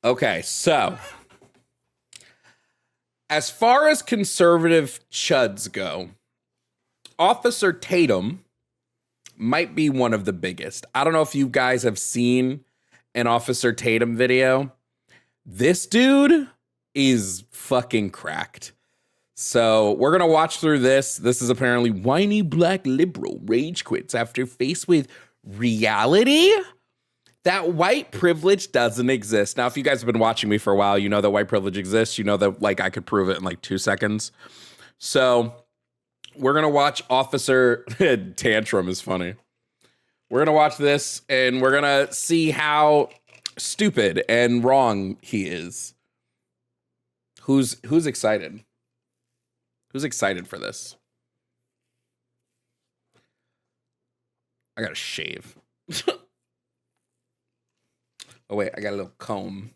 Okay, so as far as conservative chuds go, Officer Tatum might be one of the biggest. I don't know if you guys have seen an Officer Tatum video. This dude is fucking cracked. So we're going to watch through this. This is apparently whiny black liberal rage quits after faced with reality that white privilege doesn't exist. Now, if you guys have been watching me for a while, you know that white privilege exists. You know that like I could prove it in like 2 seconds. So we're going to watch Officer Tantrum is funny. We're going to watch this and we're going to see how stupid and wrong he is. Who's excited? Who's excited for this? I gotta shave. Oh wait, I got a little comb.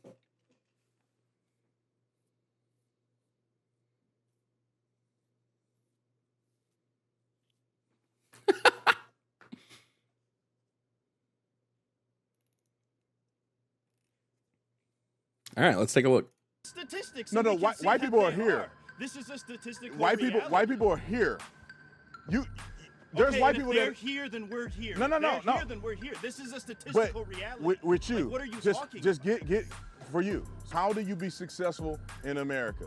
All right, let's take a look. Statistics. No, white people are here. This is a statistical reality. White people are here. There's white people that are here. Then we're here. No. Here, then we're here. This is a statistical reality. With you, like, what are you talking? Just get for you. How do you be successful in America?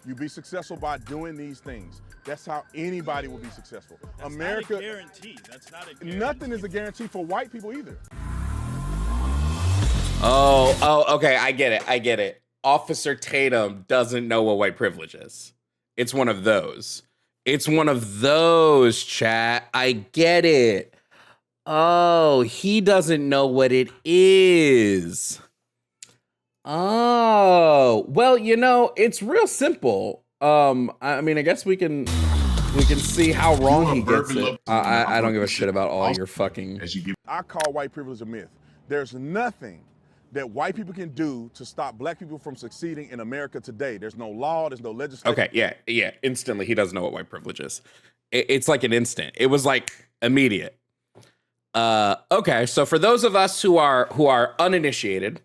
You be successful by doing these things. That's how anybody will be successful. That's America. Not a guarantee. That's not a guarantee. Nothing is a guarantee for white people either. Oh, okay. I get it. Officer Tatum doesn't know what white privilege is. It's one of those. It's one of those, chat. I get it. Oh, he doesn't know what it is. Oh, well, you know, it's real simple. I mean, I guess we can see how wrong he gets it. I don't give a shit about all your fucking. I call white privilege a myth. There's nothing that white people can do to stop black people from succeeding in America today. There's no law, there's no legislation. Okay, yeah. Instantly, he doesn't know what white privilege is. It's like an instant. It was like immediate. Okay, so for those of us who are uninitiated,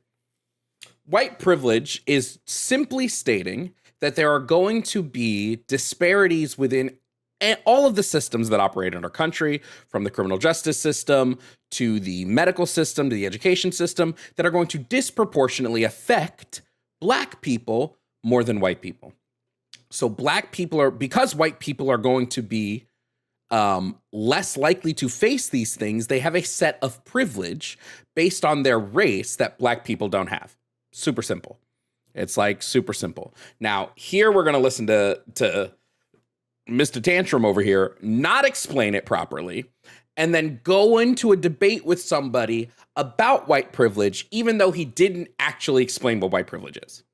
white privilege is simply stating that there are going to be disparities within all of the systems that operate in our country, from the criminal justice system to the medical system to the education system, that are going to disproportionately affect black people more than white people. So because white people are going to be less likely to face these things, they have a set of privilege based on their race that black people don't have. Super simple. It's like super simple. Now, here we're going to listen to Mr. Tantrum over here not explain it properly, and then go into a debate with somebody about white privilege, even though he didn't actually explain what white privilege is.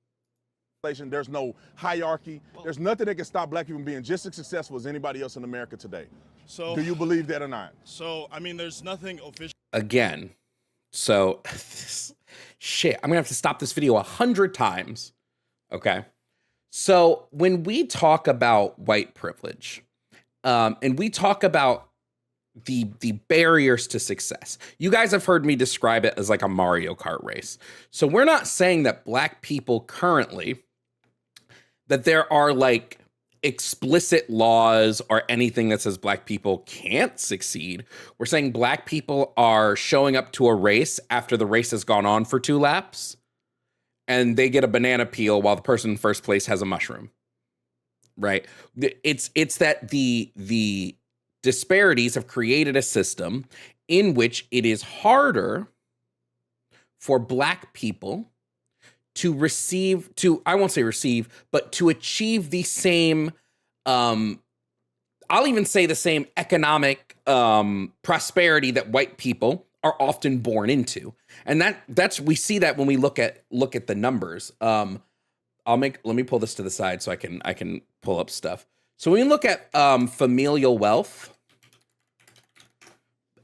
There's no hierarchy. There's nothing that can stop black people from being just as successful as anybody else in America today. So, do you believe that or not? So, I mean, there's nothing official. Again, so shit, I'm gonna have to stop this video 100 times. Okay. So when we talk about white privilege, and we talk about the barriers to success, you guys have heard me describe it as like a Mario Kart race. So we're not saying that black people currently, that there are like explicit laws or anything that says black people can't succeed. We're saying black people are showing up to a race after the race has gone on for 2 laps, and they get a banana peel while the person in first place has a mushroom, right? It's that the disparities have created a system in which it is harder for black people to I won't say receive, but to achieve the same, I'll even say the same economic prosperity that white people are often born into. And that's we see that when we look at the numbers. Let me pull this to the side so I can pull up stuff. So when we look at familial wealth,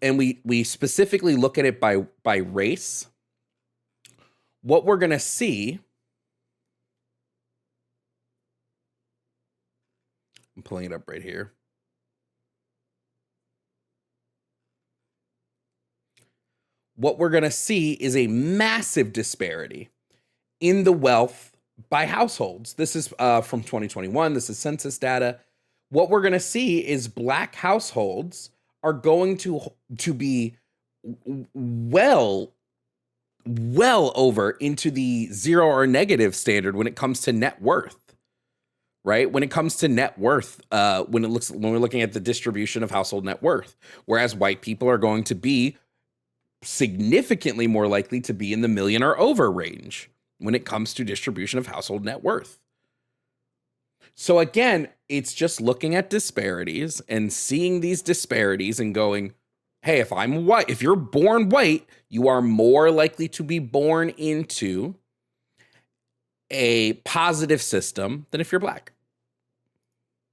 and we specifically look at it by race, what we're gonna see, I'm pulling it up right here. What we're going to see is a massive disparity in the wealth by households. This is from 2021. This is census data. What we're going to see is Black households are going to be well over into the zero or negative standard when it comes to net worth, right? When it comes to net worth, when we're looking at the distribution of household net worth, whereas white people are going to be significantly more likely to be in the million or over range when it comes to distribution of household net worth. So again, it's just looking at disparities and seeing these disparities and going, hey, if I'm white, if you're born white, you are more likely to be born into a positive system than if you're Black.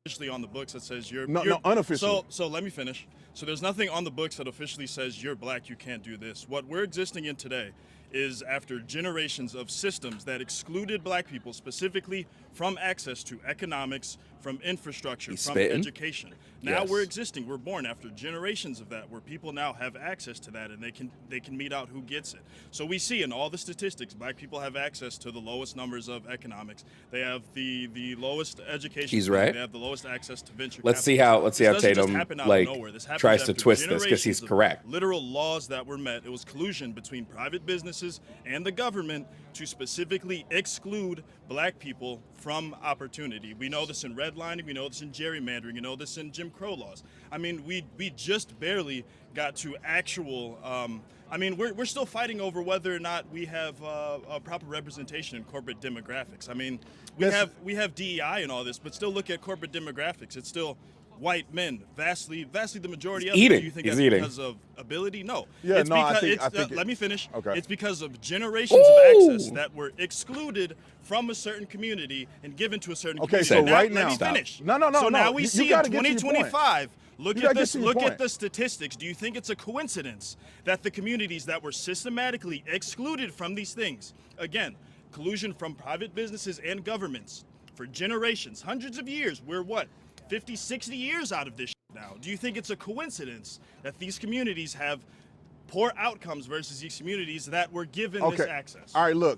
Officially on the books that says you're unofficially. So let me finish. So there's nothing on the books that officially says you're Black, you can't do this. What we're existing in today is after generations of systems that excluded Black people specifically from access to economics, from infrastructure, from education. Now we're existing, we're born after generations of that, where people now have access to that and they can meet out who gets it. So we see in all the statistics, Black people have access to the lowest numbers of economics. They have the lowest education. He's right. They have the lowest access to venture Let's see how Tatum tries to twist this, because he's correct. Literal laws that were met. It was collusion between private businesses and the government to specifically exclude Black people from opportunity. We know this in redlining, we know this in gerrymandering, you know this in Jim Crow laws. I mean, we just barely got to actual, I mean, we're still fighting over whether or not we have a proper representation in corporate demographics. I mean, we have DEI and all this, but still look at corporate demographics. It's still white men, vastly the majority of them. Do you think that's because of ability? No. Yeah, it's no, because I think let me finish. Okay. It's because of generations of access that were excluded from a certain community and given to a certain community. So right now, let me finish. No. So now we see in 2025. Look at this. Look point. at the statistics. Do you think it's a coincidence that the communities that were systematically excluded from these things, again, collusion from private businesses and governments for generations, hundreds of years, we're what, 50, 60 years out of this now. Do you think it's a coincidence that these communities have poor outcomes versus these communities that were given this access? All right, look,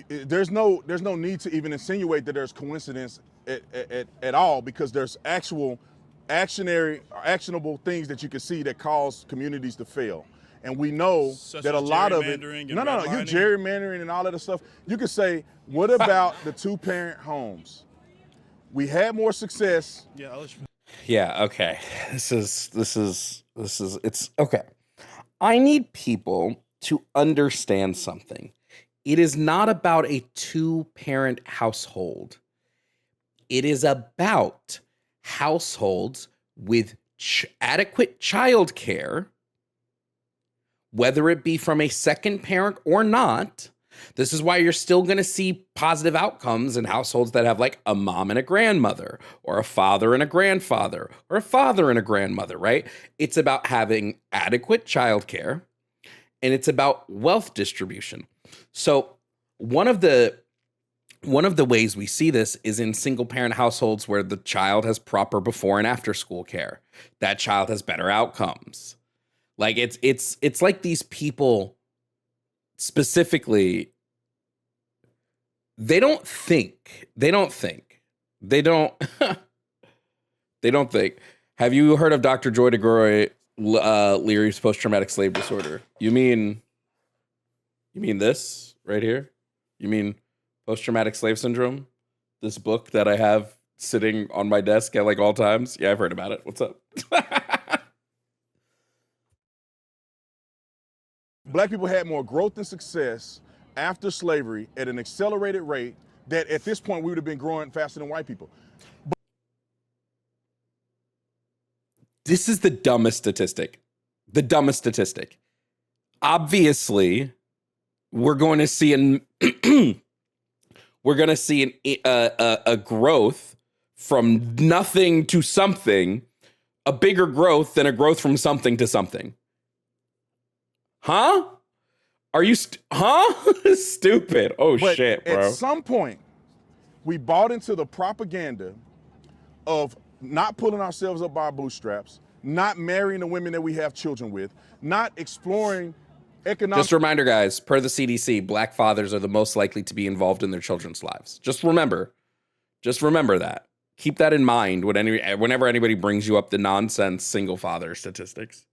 there's no need to even insinuate that there's coincidence at all, because there's actual actionable things that you can see that cause communities to fail. And we know that a lot of it, you're gerrymandering and all of the stuff. You could say, what about the two-parent homes? We had more success. Yeah, okay. This is it's okay. I need people to understand something. It is not about a two-parent household. It is about households with adequate childcare, whether it be from a second parent or not. This is why you're still going to see positive outcomes in households that have like a mom and a grandmother, or a father and a grandfather, or a father and a grandmother, right? It's about having adequate childcare, and it's about wealth distribution. So one of the ways we see this is in single parent households where the child has proper before and after school care. That child has better outcomes. Like it's like these people specifically, they don't think. Have you heard of Dr. Joy DeGroy Leary's post-traumatic slave disorder? You mean this right here? You mean post-traumatic slave syndrome? This book that I have sitting on my desk at like all times? Yeah, I've heard about it. What's up? Black people had more growth and success after slavery at an accelerated rate that at this point we would have been growing faster than white people. This is the dumbest statistic. Obviously, we're going to see a growth from nothing to something, a bigger growth than a growth from something to something. Huh? Are you stupid? Oh, but shit, bro. At some point, we bought into the propaganda of not pulling ourselves up by our bootstraps, not marrying the women that we have children with, not exploring Just a reminder, guys, per the CDC, black fathers are the most likely to be involved in their children's lives. Just remember that. Keep that in mind whenever anybody brings you up the nonsense single father statistics.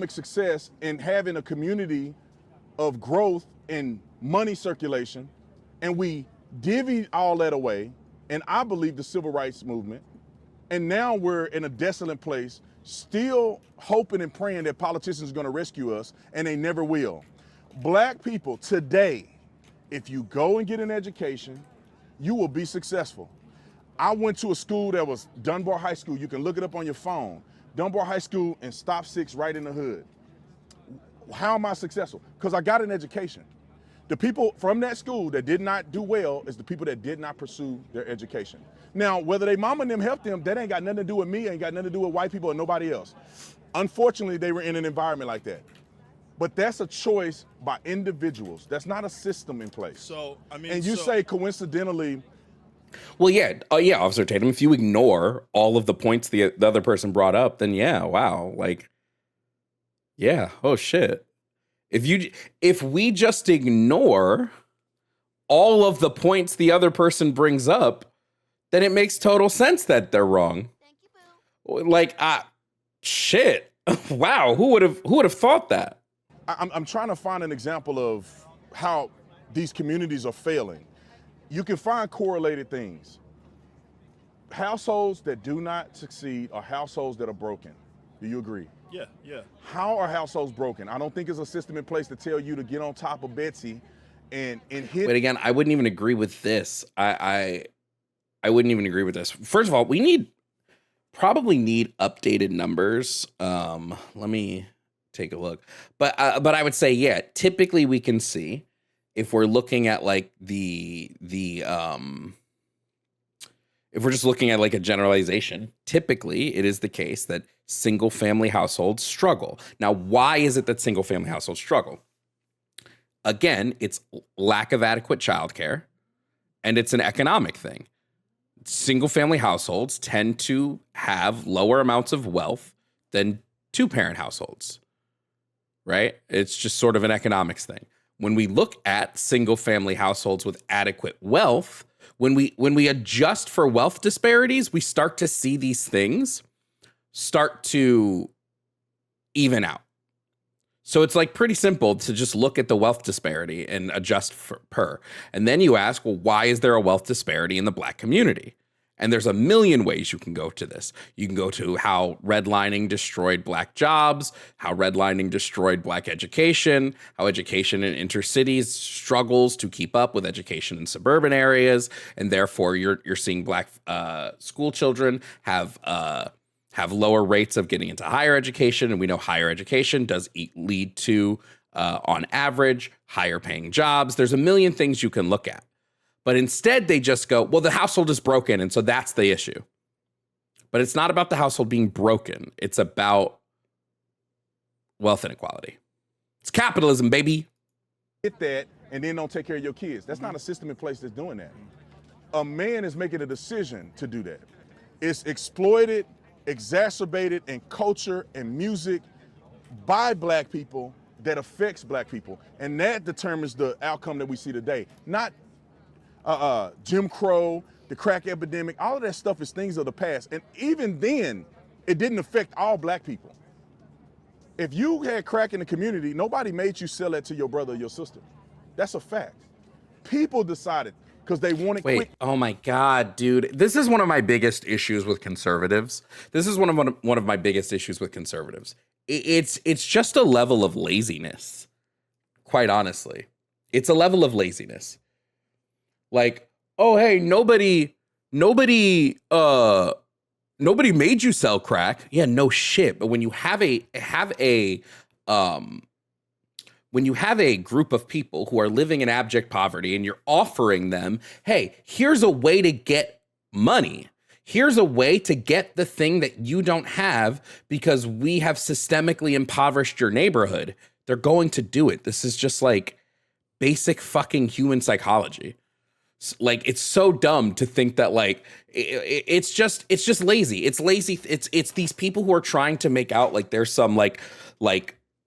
Success in having a community of growth and money circulation, and we divvied all that away, and I believe the civil rights movement, and now we're in a desolate place, still hoping and praying that politicians are going to rescue us, and they never will. Black people today, if you go and get an education, you will be successful. I went to a school that was Dunbar High School. You can look it up on your phone. Dunbar High School and Stop 6 right in the hood. How am I successful? Because I got an education. The people from that school that did not do well is the people that did not pursue their education. Now, whether they mama and them helped them, that ain't got nothing to do with me, ain't got nothing to do with white people or nobody else. Unfortunately, they were in an environment like that. But that's a choice by individuals. That's not a system in place. So, I mean, and you say coincidentally. Well, yeah. Yeah, Officer Tatum, if you ignore all of the points the other person brought up, then yeah, wow. Like, yeah, oh shit. If we just ignore all of the points the other person brings up, then it makes total sense that they're wrong. Thank you, Boo. Like, shit. Wow, who would have thought that? I'm trying to find an example of how these communities are failing. You can find correlated things. Households that do not succeed are households that are broken. Do you agree? Yeah, yeah. How are households broken? I don't think there's a system in place to tell you to get on top of Betsy and hit. But again, I wouldn't even agree with this. I wouldn't even agree with this. First of all, we probably need updated numbers. Let me take a look. But I would say, yeah, typically we can see if we're looking at like if we're just looking at like a generalization, typically it is the case that single family households struggle. Now, why is it that single family households struggle? Again, it's lack of adequate childcare, and it's an economic thing. Single family households tend to have lower amounts of wealth than two-parent households, right? It's just sort of an economics thing. When we look at single family households with adequate wealth, when we adjust for wealth disparities, we start to see these things start to even out. So it's like pretty simple to just look at the wealth disparity and adjust for per. And then you ask, well, why is there a wealth disparity in the Black community? And there's a million ways you can go to this. You can go to how redlining destroyed Black jobs, how redlining destroyed Black education, how education in intercities struggles to keep up with education in suburban areas, and therefore you're seeing Black school children have lower rates of getting into higher education, and we know higher education does lead to, on average, higher paying jobs. There's a million things you can look at. But instead, they just go, well, the household is broken, and so that's the issue. But it's not about the household being broken. It's about wealth inequality. It's capitalism, baby. Get that, and then don't take care of your kids. That's not a system in place that's doing that. A man is making a decision to do that. It's exploited, exacerbated in culture and music by Black people that affects Black people. And that determines the outcome that we see today. Not Jim Crow, the crack epidemic, all of that stuff is things of the past. And even then, it didn't affect all Black people. If you had crack in the community, nobody made you sell that to your brother or your sister. That's a fact. People decided because they wanted quick. Oh my God, dude. This is one of my biggest issues with conservatives. This is one of my biggest issues with conservatives. It's just a level of laziness, quite honestly. It's a level of laziness. Like, oh, hey, nobody made you sell crack. Yeah, no shit. But when you have a group of people who are living in abject poverty and you're offering them, hey, here's a way to get money. Here's a way to get the thing that you don't have because we have systemically impoverished your neighborhood. They're going to do it. This is just like basic fucking human psychology. Like, it's so dumb to think that like it's just lazy. It's lazy. It's these people who are trying to make out like there's some like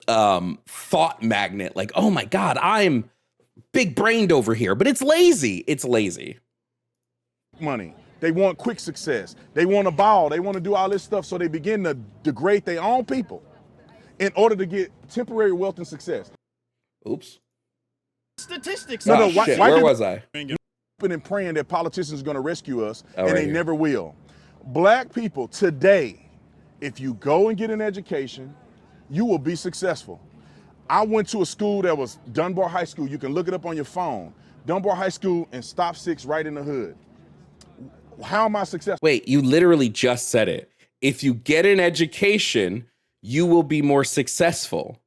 thought magnet. Like, oh my God, I'm big brained over here, but it's lazy. It's lazy. Money. They want quick success. They want a ball. They want to do all this stuff. So they begin to degrade their own people in order to get temporary wealth and success. Oops. Statistics. No, shit. Where was I? And praying that politicians are going to rescue us, Oh, and right they here. never will. Black people today, if you go and get an education, you will be successful. I went to a school that was Dunbar High School. You can look it up on your phone. Dunbar High School and Stop 6 right in the hood. How am I successful? Wait, you literally just said it. If you get an education, you will be more successful.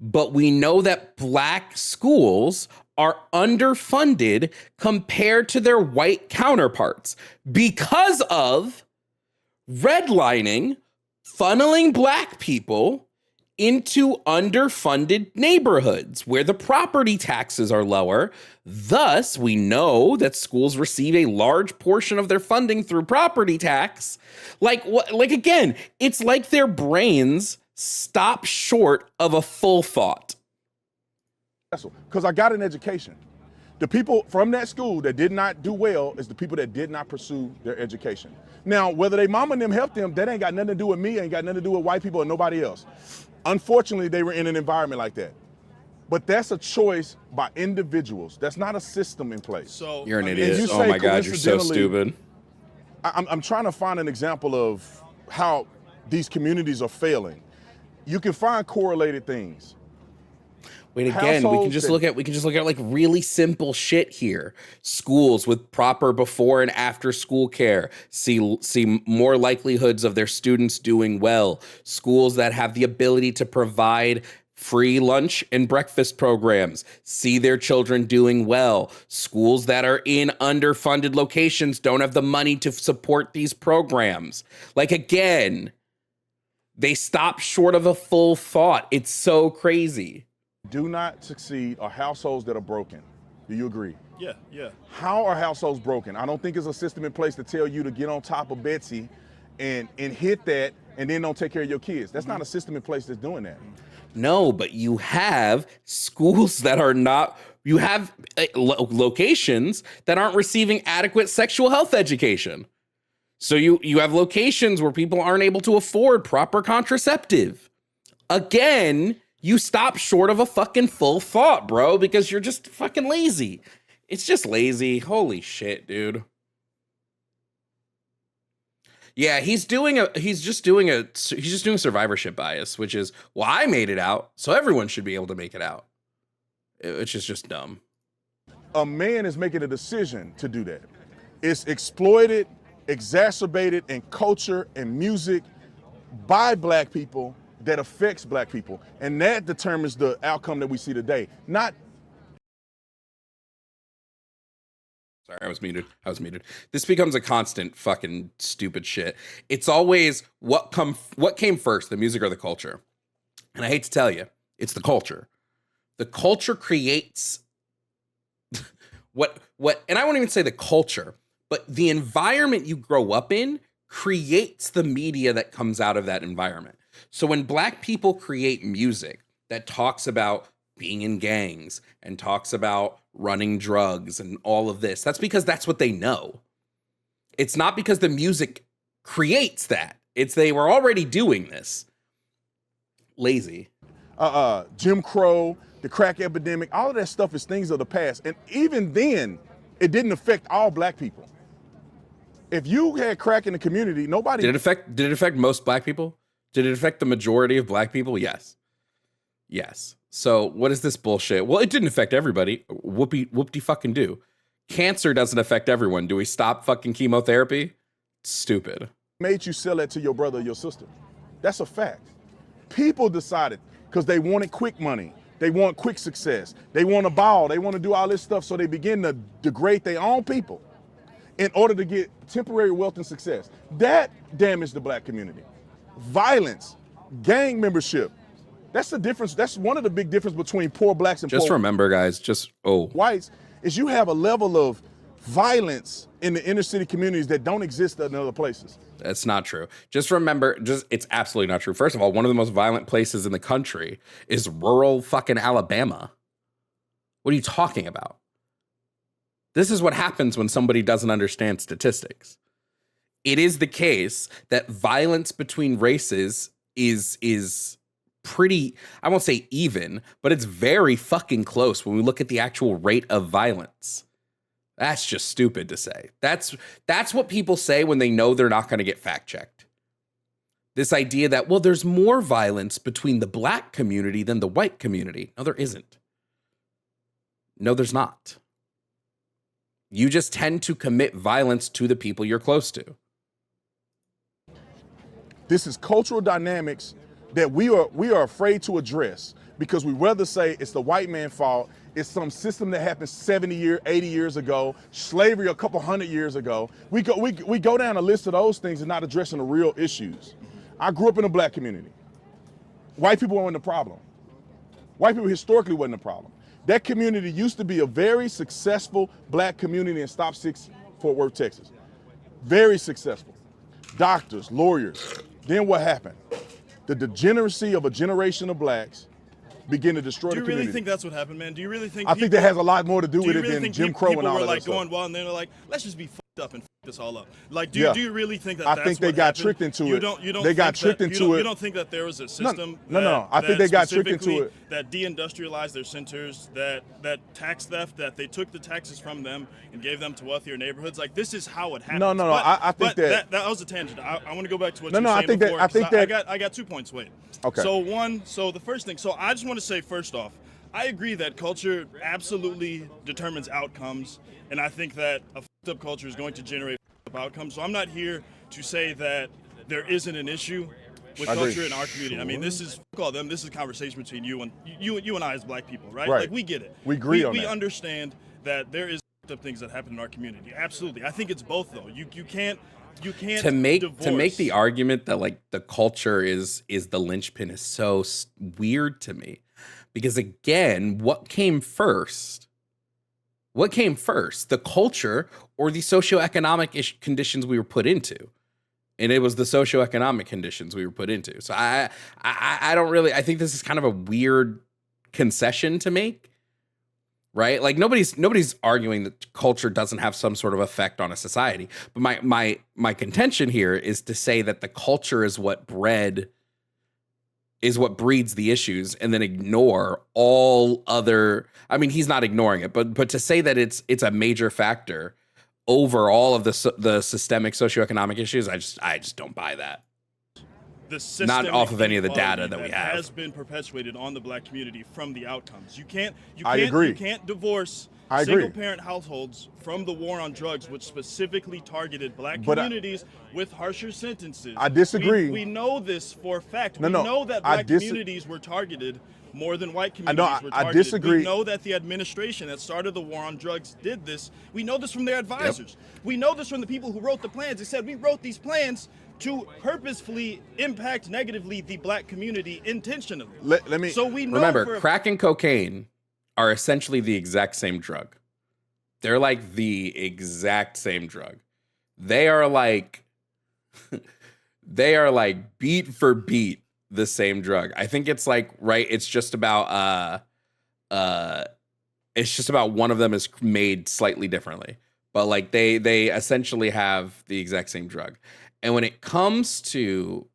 But we know that black schools are underfunded compared to their white counterparts because of redlining, funneling black people into underfunded neighborhoods where the property taxes are lower. Thus, we know that schools receive a large portion of their funding through property tax. Like again, it's like their brains stop short of a full thought. Because I got an education. The people from that school that did not do well is the people that did not pursue their education. Now, whether they mama and them helped them, that ain't got nothing to do with me, ain't got nothing to do with white people or nobody else. Unfortunately, they were in an environment like that. But that's a choice by individuals. That's not a system in place. So You're an idiot. Oh my God, you're so stupid. I'm trying to find an example of how these communities are failing. You can find correlated things. Wait, again, we can just look at like really simple shit here. Schools with proper before and after school care see more likelihoods of their students doing well. Schools that have the ability to provide free lunch and breakfast programs see their children doing well. Schools that are in underfunded locations don't have the money to support these programs. Like, again, they stop short of a full thought. It's so crazy. Do not succeed are households that are broken. Do you agree? Yeah, yeah. How are households broken? I don't think there's a system in place to tell you to get on top of Betsy and hit that and then don't take care of your kids. That's not a system in place that's doing that. No, but you have schools that are not, you have locations that aren't receiving adequate sexual health education. So you have locations where people aren't able to afford proper contraceptive. Again, you stop short of a fucking full thought, bro, because you're just fucking lazy. It's just lazy. Holy shit, dude. Yeah, he's just doing survivorship bias, which is, well, I made it out, so everyone should be able to make it out. Which is just dumb. A man is making a decision to do that. It's exploited, exacerbated in culture and music by black people that affects black people. And that determines the outcome that we see today. Not. Sorry, I was muted. This becomes a constant fucking stupid shit. It's always what came first, the music or the culture? And I hate to tell you, it's the culture. The culture creates what, and I won't even say the culture, but the environment you grow up in creates the media that comes out of that environment. So when black people create music that talks about being in gangs and talks about running drugs and all of this, that's because that's what they know. It's not because the music creates that. It's they were already doing this. Lazy. Jim Crow, the crack epidemic, all of that stuff is things of the past. And even then, it didn't affect all black people. If you had crack in the community, nobody... Did it affect most black people? Did it affect the majority of black people? Yes. Yes. So what is this bullshit? Well, it didn't affect everybody. Whoop-de fucking do. Cancer doesn't affect everyone. Do we stop fucking chemotherapy? Stupid. Made you sell that to your brother or your sister. That's a fact. People decided because they wanted quick money. They want quick success. They want a ball. They want to do all this stuff. So they begin to degrade their own people in order to get temporary wealth and success. That damaged the black community. Violence, gang membership. That's the difference. That's one of the big differences between poor blacks and just poor remember, guys, whites is you have a level of violence in the inner city communities that don't exist in other places. That's not true. Just remember, it's absolutely not true. First of all, one of the most violent places in the country is rural fucking Alabama. What are you talking about? This is what happens when somebody doesn't understand statistics. It is the case that violence between races is pretty, I won't say even, but it's very fucking close when we look at the actual rate of violence. That's just stupid to say. That's what people say when they know they're not going to get fact checked. This idea that, well, there's more violence between the black community than the white community. No, there isn't. No, there's not. You just tend to commit violence to the people you're close to. This is cultural dynamics that we are afraid to address because we rather say it's the white man's fault. It's some system that happened 70 years, 80 years ago, slavery a couple hundred years ago. We go down a list of those things and not addressing the real issues. I grew up in a black community. White people weren't the problem. White people historically wasn't the problem. That community used to be a very successful black community in Stop 6, Fort Worth, Texas. Very successful. Doctors, lawyers. Then what happened? The degeneracy of a generation of blacks begin to destroy the community. Do you really think that's what happened, man? Do you really think I think that has a lot more to do with it than Jim Crow and all that people were like stuff. going wild and they're like, let's just be fucked up and fuck this all up. Like, do you really think that that's I think they what got happened? tricked into You it. don't They got tricked into it. You don't think that there was a system No. I think they got tricked into it. That deindustrialized their centers, that tax theft, that they took the taxes from them and gave them to wealthier neighborhoods? Like, this is how it happened. No. I think that was a tangent. I want to go back to what you were saying before. I got 2 points. Wait. Okay. So the first thing. So I just want to say first off, I agree that culture absolutely determines outcomes, and I think that a fucked up culture is going to generate fucked up outcomes. So I'm not here to say that there isn't an issue with culture in our community. I mean, this is fuck all them. This is a conversation between you and I as black people, right? Like, we get it. We agree on that. We understand that there is fucked up things that happen in our community. Absolutely. I think it's both though. You can't to make the argument that like the culture is the linchpin is so weird to me. Because again, what came first? What came first, the culture or the socioeconomic conditions we were put into? And it was the socioeconomic conditions we were put into. So I don't really, I think this is kind of a weird concession to make, right? Like nobody's arguing that culture doesn't have some sort of effect on a society. But my contention here is to say that the culture is what breeds the issues, and then ignore all other. I mean, he's not ignoring it, but to say that it's a major factor over all of the systemic socioeconomic issues, I just don't buy that. The not off of any of the data that we have has been perpetuated on the black community from the outcomes. You can't agree. You can't divorce single-parent households from the war on drugs, which specifically targeted black communities with harsher sentences. I disagree. We know this for a fact. We know that black communities were targeted more than white communities were targeted. I disagree. We know that the administration that started the war on drugs did this. We know this from their advisors. Yep. We know this from the people who wrote the plans. They said, we wrote these plans to purposefully impact negatively the black community intentionally. Let me. So we know. Remember, crack and cocaine are essentially the exact same drug. They're like the exact same drug. They are like beat for beat the same drug. I think it's like, right, it's just about one of them is made slightly differently. But like they essentially have the exact same drug. And when it came to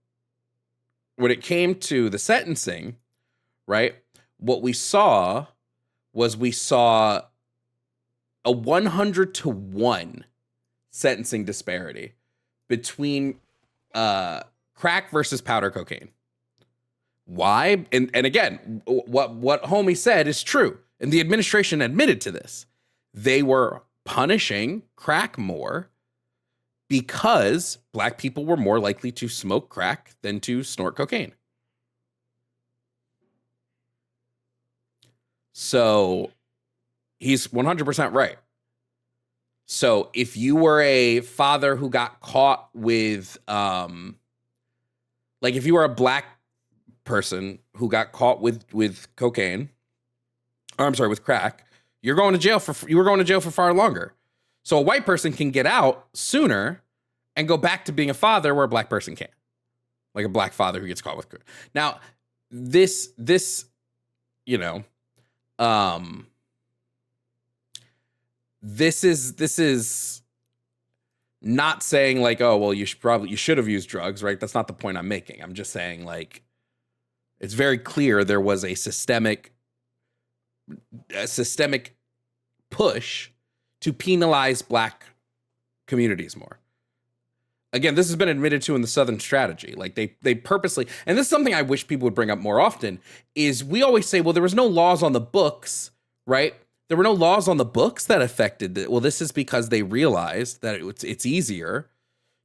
the sentencing, right, what we saw was a 100-to-1 sentencing disparity between crack versus powder cocaine. Why? And again, what homie said is true. And the administration admitted to this. They were punishing crack more because black people were more likely to smoke crack than to snort cocaine. So he's 100% right. So if you were a father who got caught with, like if you were a black person who got caught with cocaine, or I'm sorry, with crack, you were going to jail for far longer. So a white person can get out sooner and go back to being a father where a black person can't. Like a black father who gets caught with. Now, this, you know, this is not saying like, oh, well, you should have used drugs, right? That's not the point I'm making. I'm just saying like, it's very clear there was a systemic push to penalize black communities more. Again, this has been admitted to in the Southern strategy. Like they purposely, and this is something I wish people would bring up more often, is we always say, well, there was no laws on the books, right? There were no laws on the books that affected it. Well, this is because they realized that it's easier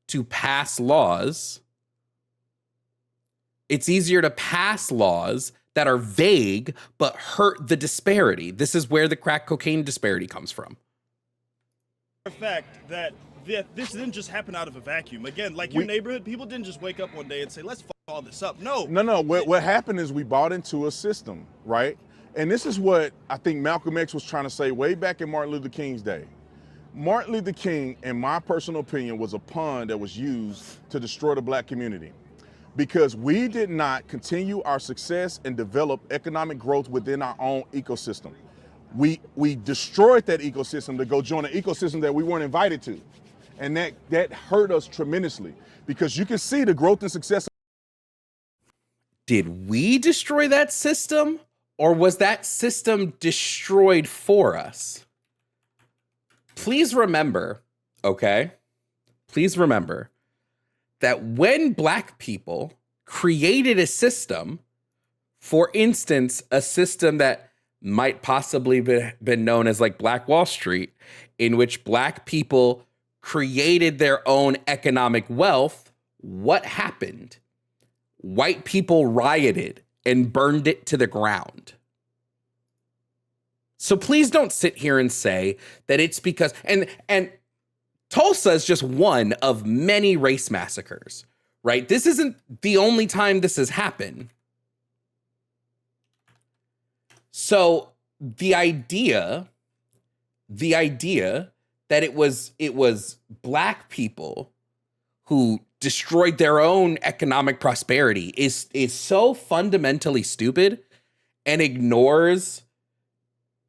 to pass laws. It's easier to pass laws that are vague but hurt the disparity. This is where the crack cocaine disparity comes from. The fact that this didn't just happen out of a vacuum. Again, like your neighborhood, people didn't just wake up one day and say, let's fuck all this up. No. What happened is we bought into a system, right? And this is what I think Malcolm X was trying to say way back in Martin Luther King's day. Martin Luther King, in my personal opinion, was a pawn that was used to destroy the black community, because we did not continue our success and develop economic growth within our own ecosystem. We destroyed that ecosystem to go join an ecosystem that we weren't invited to. And that hurt us tremendously, because you can see the growth and success. Did we destroy that system, or was that system destroyed for us? Please remember, okay? Please remember that when black people created a system, for instance, a system that might possibly been known as like Black Wall Street, in which black people created their own economic wealth, what happened? White people rioted and burned it to the ground. So please don't sit here and say that it's because, and Tulsa is just one of many race massacres, right? This isn't the only time this has happened. So the idea that it was black people who destroyed their own economic prosperity is so fundamentally stupid and ignores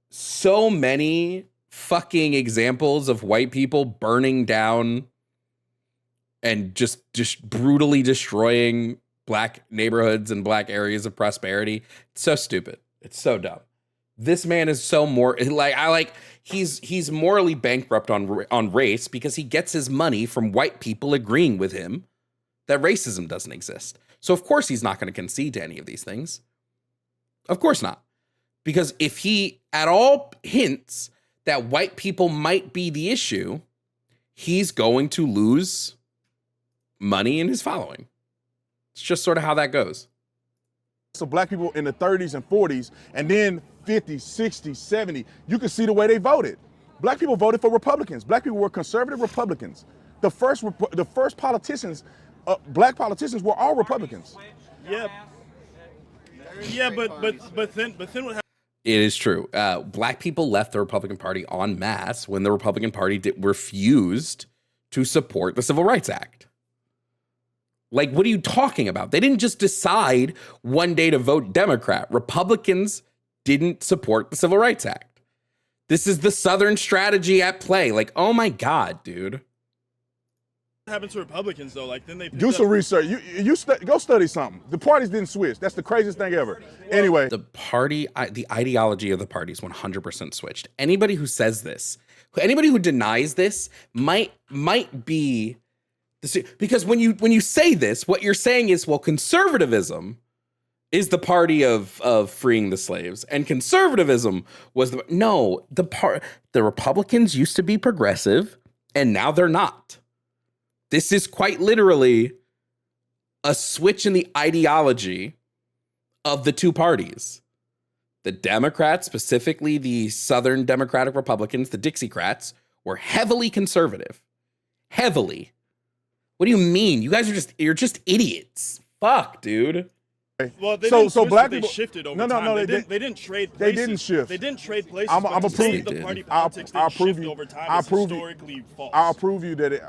so many fucking examples of white people burning down and just brutally destroying black neighborhoods and black areas of prosperity. It's so stupid. It's so dumb. This man is so he's morally bankrupt on race because he gets his money from white people agreeing with him that racism doesn't exist. So of course he's not going to concede to any of these things. Of course not. Because if he at all hints that white people might be the issue, he's going to lose money in his following. It's just sort of how that goes. So black people in the 30s and 40s, and then 50s, 60s, 70s, you can see the way they voted. Black people voted for Republicans. Black people were conservative Republicans. The first politicians, black politicians, were all Republicans. Yeah. Yeah, but then what happened? It is true. Black people left the Republican Party en masse when the Republican Party refused to support the Civil Rights Act. Like, what are you talking about? They didn't just decide one day to vote Democrat. Republicans didn't support the Civil Rights Act. This is the Southern strategy at play. Like, oh my God, dude. What happened to Republicans though? Like, then they do some research. Go study something. The parties didn't switch. That's the craziest thing ever. Anyway, the ideology of the parties 100% switched. Anybody who says this, anybody who denies this, might be. Because when you say this, what you're saying is, well, conservatism is the party of freeing the slaves, and conservatism was the Republicans used to be progressive, and now they're not. This is quite literally a switch in the ideology of the two parties. The Democrats, specifically the Southern Democratic Republicans, the Dixiecrats, were heavily conservative. Heavily. What do you mean? You guys you're just idiots. Fuck, dude. Well, they so didn't switch, black they people shifted over no, time. no, they didn't trade places. They didn't shift. They didn't trade places. I'm but to prove say you. the party I'll politics didn't prove shift you. over time I'll is prove historically you. false. I'll prove you that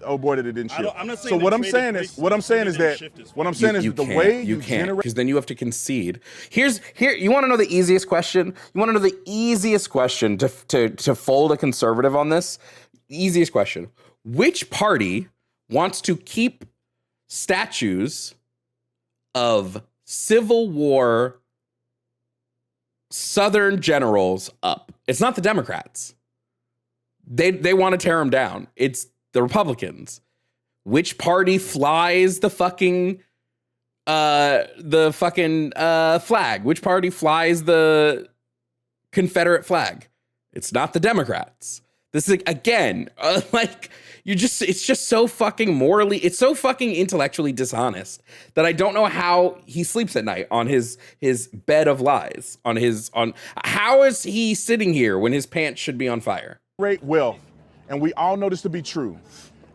oh boy, that it didn't shift. I'm not saying so they what I'm traded saying places, is what I'm saying is that what I'm saying is the way you can't, generate. because then you have to concede. Here. You want to know the easiest question? You want to know the easiest question to fold a conservative on this? Easiest question: which party wants to keep statues of Civil War Southern generals up? It's not the Democrats. They want to tear them down. It's the Republicans. Which party flies the fucking flag? Which party flies the Confederate flag? It's not the Democrats. This is again, it's just so fucking morally, it's so fucking intellectually dishonest that I don't know how he sleeps at night on his bed of lies. How is he sitting here when his pants should be on fire? Great wealth, and we all know this to be true,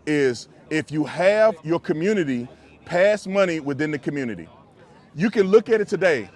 is if you have your community pass money within the community. You can look at it today,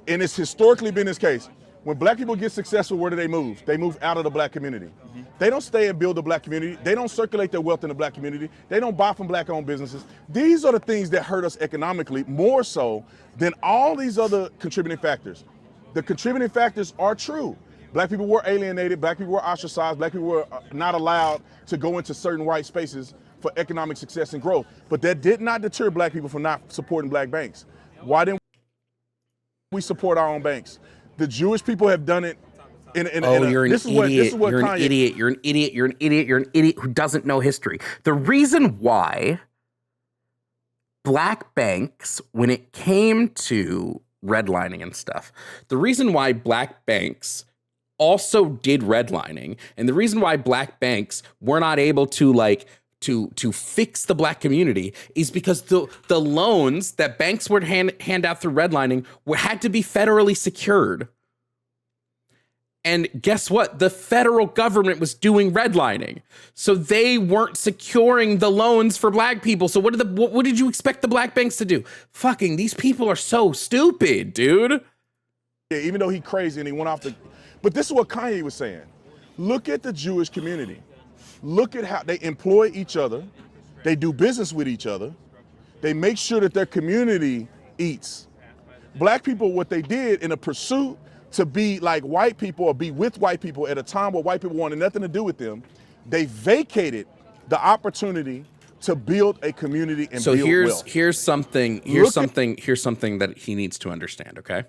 and it's historically been this case. When black people get successful, where do they move? They move out of the black community. Mm-hmm. They don't stay and build the black community. They don't circulate their wealth in the black community. They don't buy from black-owned businesses. These are the things that hurt us economically more so than all these other contributing factors. The contributing factors are true. Black people were alienated, black people were ostracized, black people were not allowed to go into certain white spaces for economic success and growth. But that did not deter black people from not supporting black banks. Why didn't we support our own banks? The Jewish people have done it. You're an idiot. You're an idiot. You're an idiot. You're an idiot. You're an idiot who doesn't know history. The reason why black banks, when it came to redlining and stuff, the reason why black banks also did redlining, and the reason why black banks were not able to to fix the black community is because the loans that banks would hand out through redlining had to be federally secured. And guess what? The federal government was doing redlining. So they weren't securing the loans for black people. So what did you expect the black banks to do? Fucking, these people are so stupid, dude. Yeah, even though he crazy and he went off the... But this is what Kanye was saying. Look at the Jewish community. Look at how they employ each other. They do business with each other. They make sure that their community eats. Black people, what they did in a pursuit to be like white people or be with white people at a time where white people wanted nothing to do with them, they vacated the opportunity to build a community and build wealth. Here's something that he needs to understand, okay?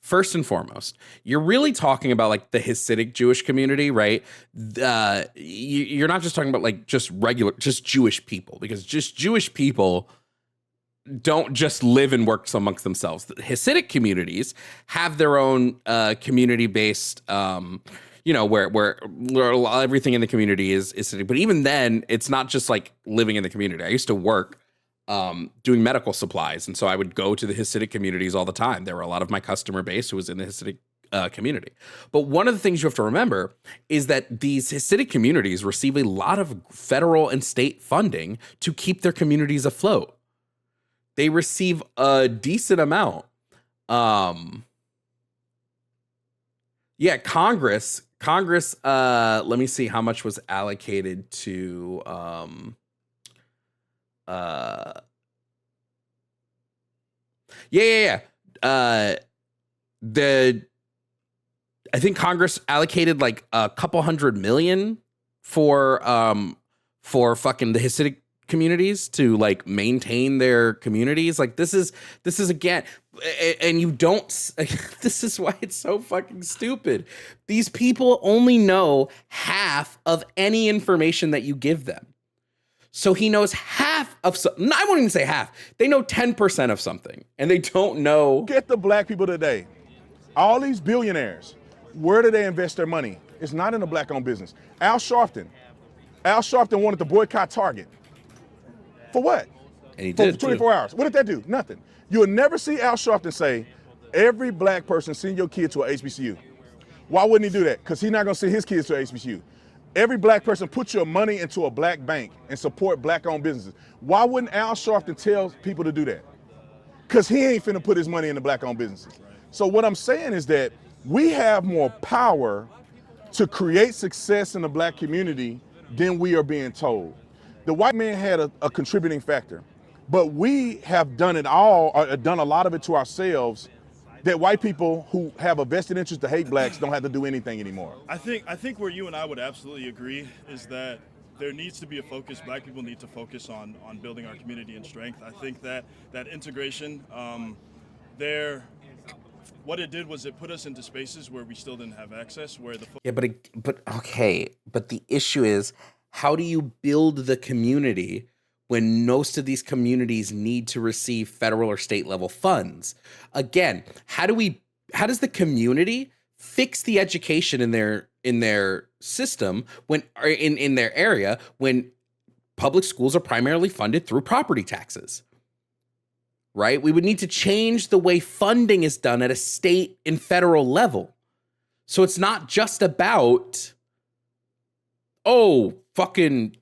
First and foremost, you're really talking about like the Hasidic Jewish community, right? You're not just talking about like just Jewish people, because just Jewish people don't just live and work amongst themselves. The Hasidic communities have their own community-based, where everything in the community is Hasidic. But even then, it's not just like living in the community. I used to work doing medical supplies, and so I would go to the Hasidic communities all the time. There were a lot of my customer base who was in the Hasidic community. But one of the things you have to remember is that these Hasidic communities receive a lot of federal and state funding to keep their communities afloat. They receive a decent amount. Congress, let me see how much was allocated to, I think Congress allocated like a couple $100 million for fucking the Hasidic communities to like maintain their communities. Like this is again, and you don't, this is why it's so fucking stupid. These people only know half of any information that you give them. So he knows half of something. I won't even say half. They know 10% of something and they don't know. Get the black people today. All these billionaires, where do they invest their money? It's not in a black-owned business. Al Sharpton wanted to boycott Target. For what? And he did, for 24 hours. What did that do? Nothing. You'll never see Al Sharpton say, every black person send your kid to a HBCU. Why wouldn't he do that? Because he's not going to send his kids to a HBCU. Every black person put your money into a black bank and support black-owned businesses. Why wouldn't Al Sharpton tell people to do that? because he ain't finna put his money into black-owned businesses. Right. So what I'm saying is that we have more power to create success in the black community than we are being told. The white man had a contributing factor, but we have done it all, or done a lot of it to ourselves, that white people who have a vested interest to hate blacks don't have to do anything anymore. I think where you and I would absolutely agree is that there needs to be a focus. Black people need to focus on building our community and strength. I think that integration, what it did was it put us into spaces where we still didn't have access. Where but the issue is, how do you build the community when most of these communities need to receive federal or state level funds? Again, how does the community fix the education in their system when, or in their area, when public schools are primarily funded through property taxes? Right? We would need to change the way funding is done at a state and federal level. So it's not just about, oh, fucking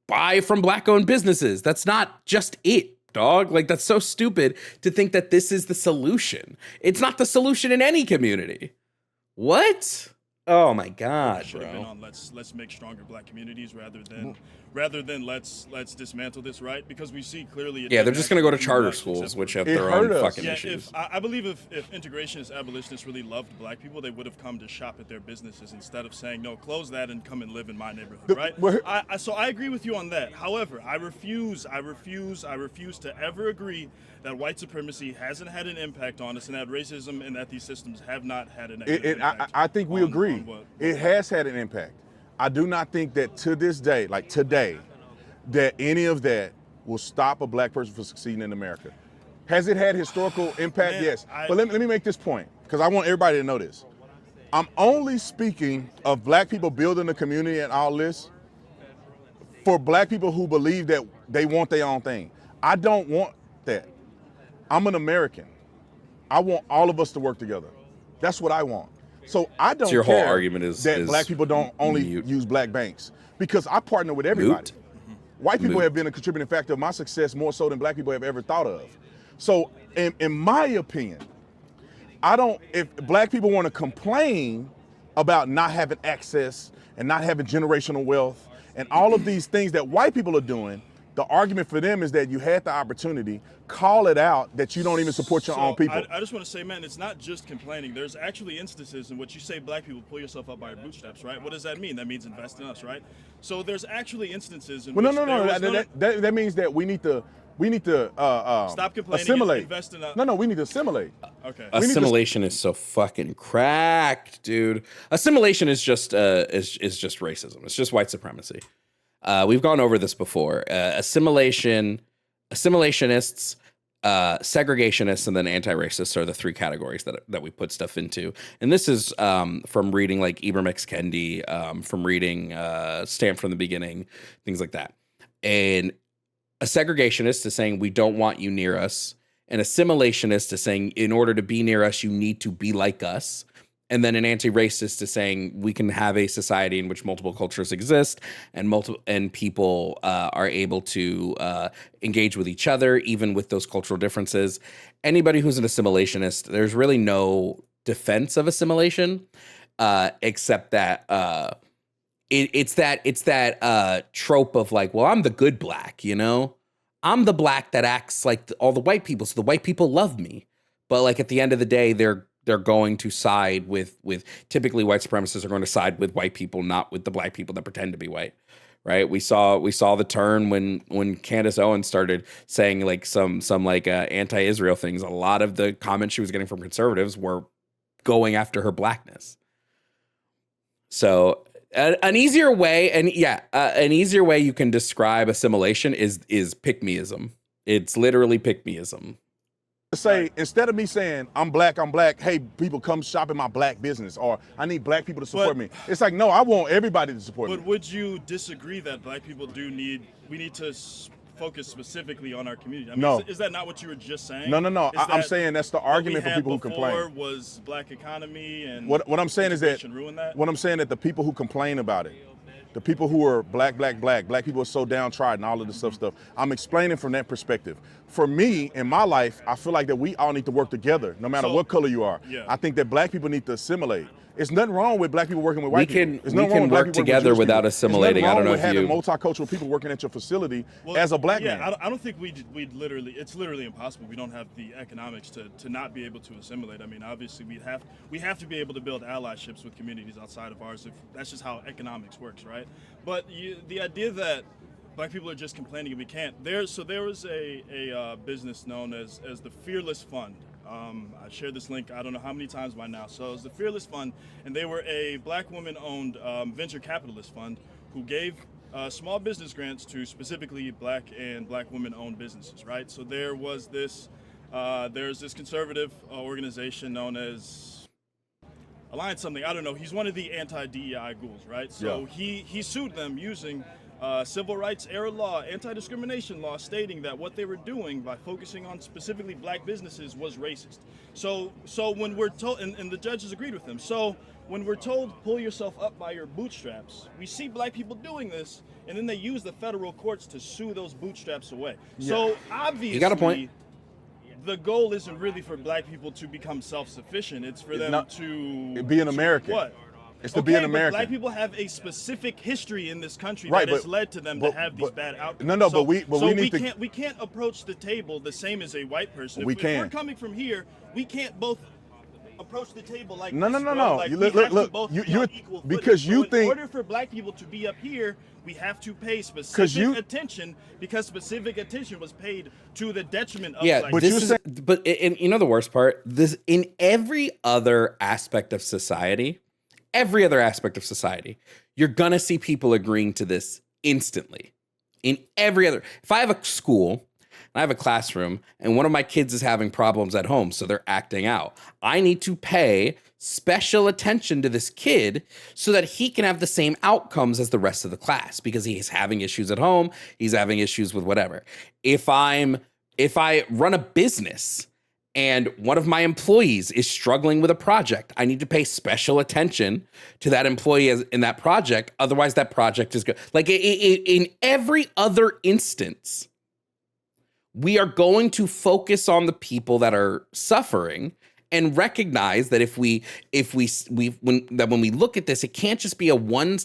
buy from black-owned businesses. That's not just it, dog. Like, that's so stupid to think that this is the solution. It's not the solution in any community. What? Oh my God, should have been on let's make stronger black communities rather than let's dismantle this, right? Because we see clearly. Yeah, they're just gonna go to charter schools, which have their own fucking issues. I believe if integrationists, abolitionists really loved black people, they would have come to shop at their businesses instead of saying, no, close that and come and live in my neighborhood, right? So I agree with you on that. However, I refuse to ever agree that white supremacy hasn't had an impact on us, and that racism and that these systems have not had an impact. I think we agree. It has had an impact. I do not think that to this day, like today, that any of that will stop a black person from succeeding in America. Has it had historical impact? Man, yes. But let me make this point, because I want everybody to know this. I'm only speaking of black people building the community and all this for black people who believe that they want their own thing. I don't want that. I'm an American. I want all of us to work together. That's what I want. So I don't your care whole argument is that black people don't only use black banks, because I partner with everybody. White people have been a contributing factor of my success more so than black people have ever thought of. So in my opinion, if black people want to complain about not having access and not having generational wealth and all of these things that white people are doing, the argument for them is that you had the opportunity, call it out, that you don't even support your own people. I just want to say, man, it's not just complaining. There's actually instances in which you say black people pull yourself up by your bootstraps, right? What does that mean? That means invest in us, right? So there's actually instances in which that means that we need to stop complaining. Assimilate. Invest in us. No, we need to assimilate. Okay. Assimilation is so fucking cracked, dude. Assimilation is just racism. It's just white supremacy. We've gone over this before. Assimilationists, segregationists, and then anti-racists are the three categories that we put stuff into. And this is from reading like Ibram X. Kendi, from reading Stamped from the Beginning, things like that. And a segregationist is saying we don't want you near us. An assimilationist is saying in order to be near us, you need to be like us. And then an anti-racist is saying we can have a society in which multiple cultures exist and people are able to engage with each other, even with those cultural differences. Anybody who's an assimilationist, there's really no defense of assimilation, except that it's that trope of like, well, I'm the good black, you know? I'm the black that acts like all the white people, so the white people love me. But like at the end of the day, they're going to side with typically white supremacists are going to side with white people, not with the black people that pretend to be white, right? We saw the turn when Candace Owens started saying like some like anti-Israel things. A lot of the comments she was getting from conservatives were going after her blackness. So an easier way, an easier way you can describe assimilation is pick-meism. It's literally pick-meism. Say, instead of me saying, I'm black, hey, people come shop in my black business, or I need black people to support me. It's like, no, I want everybody to support me. But would you disagree that black people we need to focus specifically on our community? I mean, no. Is that not what you were just saying? No. I'm saying that's the argument for people who complain. What was black economy and what I'm saying is that ruin that? What I'm saying that the people who complain about it, the people who are black people are so downtrodden, all of this stuff. I'm explaining from that perspective. For me, in my life, I feel like that we all need to work together, no matter what color you are. Yeah. I think that black people need to assimilate. It's nothing wrong with black people working with white people. We can work together without assimilating. I don't know if having multicultural people working at your facility as a black man. I don't think we'd literally, it's literally impossible. We don't have the economics to not be able to assimilate. I mean, obviously we have to be able to build allyships with communities outside of ours. If that's just how economics works, right? But the idea that black people are just complaining and we can't. There was a business known as the Fearless Fund. I shared this link I don't know how many times by now. So it was the Fearless Fund, and they were a black woman-owned venture capitalist fund who gave small business grants to specifically black and black women-owned businesses, right? So there was this, there's this conservative organization known as Alliance something, I don't know. He's one of the anti-DEI ghouls, right? So he sued them using civil rights era law, anti-discrimination law, stating that what they were doing by focusing on specifically black businesses was racist. So when we're told, and the judges agreed with him, so when we're told pull yourself up by your bootstraps, we see black people doing this, and then they use the federal courts to sue those bootstraps away. Yeah. So obviously, you got a point. The goal isn't really for black people to become self-sufficient. It's for them to be an American. What? It's to be an American. But black people have a specific history in this country that has led to them to have these bad outcomes. No, so, we can't approach the table the same as a white person. If we're coming from here, we can't both approach the table like no. Like, look. Because you think in order for black people to be up here, we have to pay specific attention because specific attention was paid to the detriment of black people. But you know the worst part? This in every other aspect of society. Every other aspect of society, you're going to see people agreeing to this instantly. In every other, if I have a school, and I have a classroom, and one of my kids is having problems at home, so they're acting out, I need to pay special attention to this kid so that he can have the same outcomes as the rest of the class because he's having issues at home, he's having issues with whatever. If I run a business, and one of my employees is struggling with a project, I need to pay special attention to that employee in that project. Otherwise, that project is good. Like in every other instance, we are going to focus on the people that are suffering and recognize that when we look at this, it can't just be a one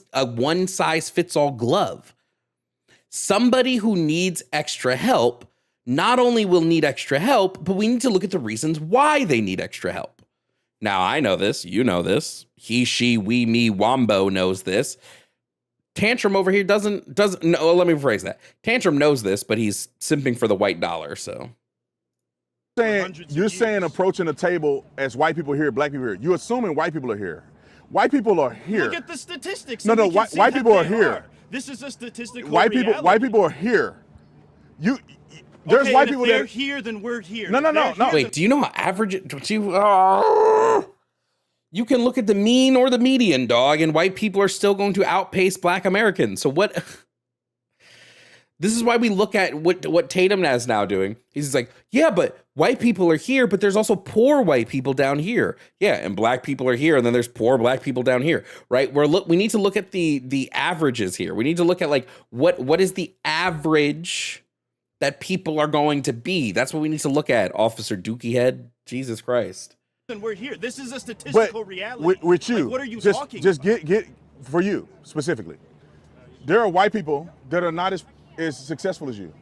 size fits all glove. Somebody who needs extra help not only will need extra help, but we need to look at the reasons why they need extra help. Now, I know this, you know this, he, she, we, me, Wombo knows this. Tantrum over here doesn't no, let me rephrase that. Tantrum knows this, but he's simping for the white dollar, so. You're saying approaching the table as white people here, black people here. You're assuming white people are here. White people are here. Look at the statistics. No, white people are here. This is a statistical reality. White people are here. There's white people they're here, then we're here. No. Wait, do you know how average you can look at the mean or the median, dog, and white people are still going to outpace black Americans. So what? This is why we look at what Tatum is now doing. He's just like, yeah, but white people are here, but there's also poor white people down here. Yeah, and black people are here, and then there's poor black people down here, right? We need to look at the averages here. We need to look at like what is the average that people are going to be. That's what we need to look at, Officer Dookie Head. Jesus Christ. And we're here. This is a statistical reality. With you, like, what are you talking about? Get for you specifically. There are white people that are not as successful as you.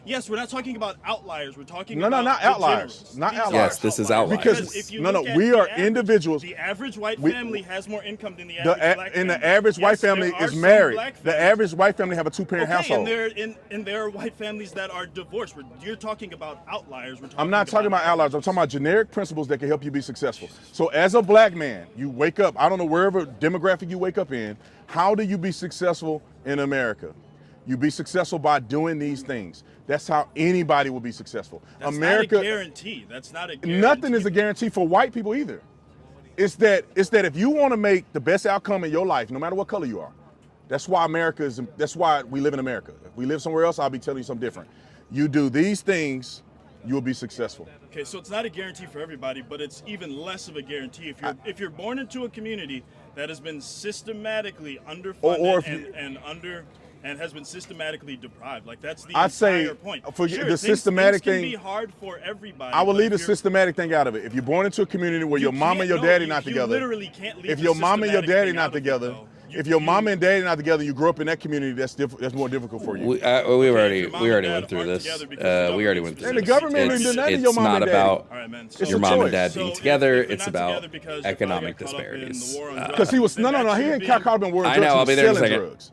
Yes, we're not talking about outliers. We're talking about not outliers. Not outliers. Yes, this is outliers. Because if you we are individuals. The average white family has more income than the average black family. And the average white family is married. The average white family have a two-parent household. And there are white families that are divorced. You're talking about outliers. I'm not talking about outliers. I'm talking about generic principles that can help you be successful. So as a black man, you wake up, I don't know wherever demographic you wake up in, how do you be successful in America? You be successful by doing these things. That's how anybody will be successful. That's not a guarantee. That's not a guarantee. Nothing is a guarantee for white people either. It's that if you want to make the best outcome in your life, no matter what color you are, that's why we live in America. If we live somewhere else, I'll be telling you something different. You do these things, you will be successful. Okay, so it's not a guarantee for everybody, but it's even less of a guarantee if you're born into a community that has been systematically underfunded and has been systematically deprived. Like that's the entire point. Forget the systematic thing. Can be hard for everybody. I will leave the systematic thing out of it. If you're born into a community where your mom and your daddy not together, you literally can't leave if your mom and your daddy not together, if your mom and daddy not together, you grew up in that community, that's more difficult for you. We already went through this. We already went through And this. the government didn't do nothing to your mom and daddy. It's not about your mom and dad being together. It's about economic disparities. Because he was he ain't caught up in war. I know. I'll be there in a second. Drugs.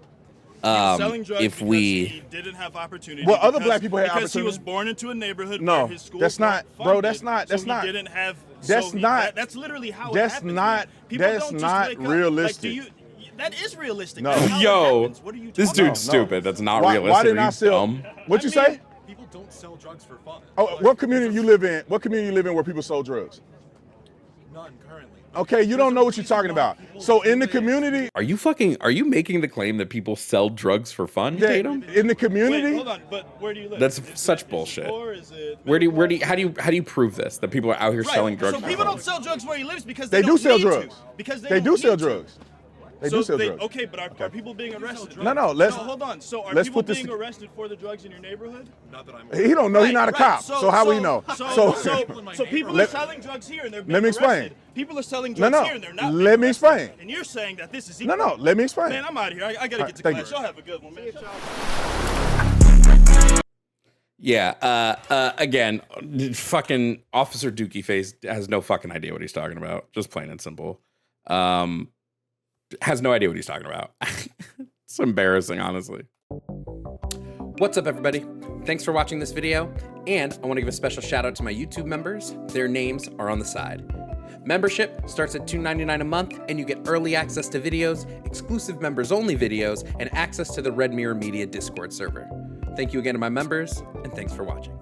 If he didn't have opportunity, well, other black people had opportunity. Because he was born into a neighborhood no, where his school that's not, bro. That's not. That's not. He didn't have. That's not. That's literally how that's it happens. Not. That's not realistic. Like, that is realistic. No. Yo, this dude's stupid. That's not realistic. Why didn't I sell? What'd you say? People don't sell drugs for fun. Oh, what community you live in? What community you live in where people sold drugs? None currently. Okay, you don't know what you're talking about. So in the community, are you making the claim that people sell drugs for fun, Tatum? In the community? Wait, hold on, but where do you live? That's such bullshit. How do you prove this? That people are out here selling drugs? So for people fun? don't sell drugs where he lives because they do sell need drugs. To, because they do sell drugs. They do sell drugs. Okay, but are people being arrested? No, hold on. So are people being arrested for the drugs in your neighborhood? Not that I'm. He don't know. He's not a cop. So how we know? So people are selling drugs here and they're being arrested. People are selling drugs here and they're not. Let me explain. And you're saying that this is equal. No. Let me explain. Man, I'm out of here. I gotta get to class. Y'all have a good one, man. Yeah. Again, fucking Officer Dookie Face has no fucking idea what he's talking about. Just plain and simple. Has no idea what he's talking about. It's embarrassing, honestly. What's up, everybody? Thanks for watching this video. And I want to give a special shout out to my YouTube members. Their names are on the side. Membership starts at $2.99 a month, and you get early access to videos, exclusive members only videos, and access to the Red Mirror Media Discord server. Thank you again to my members, and thanks for watching.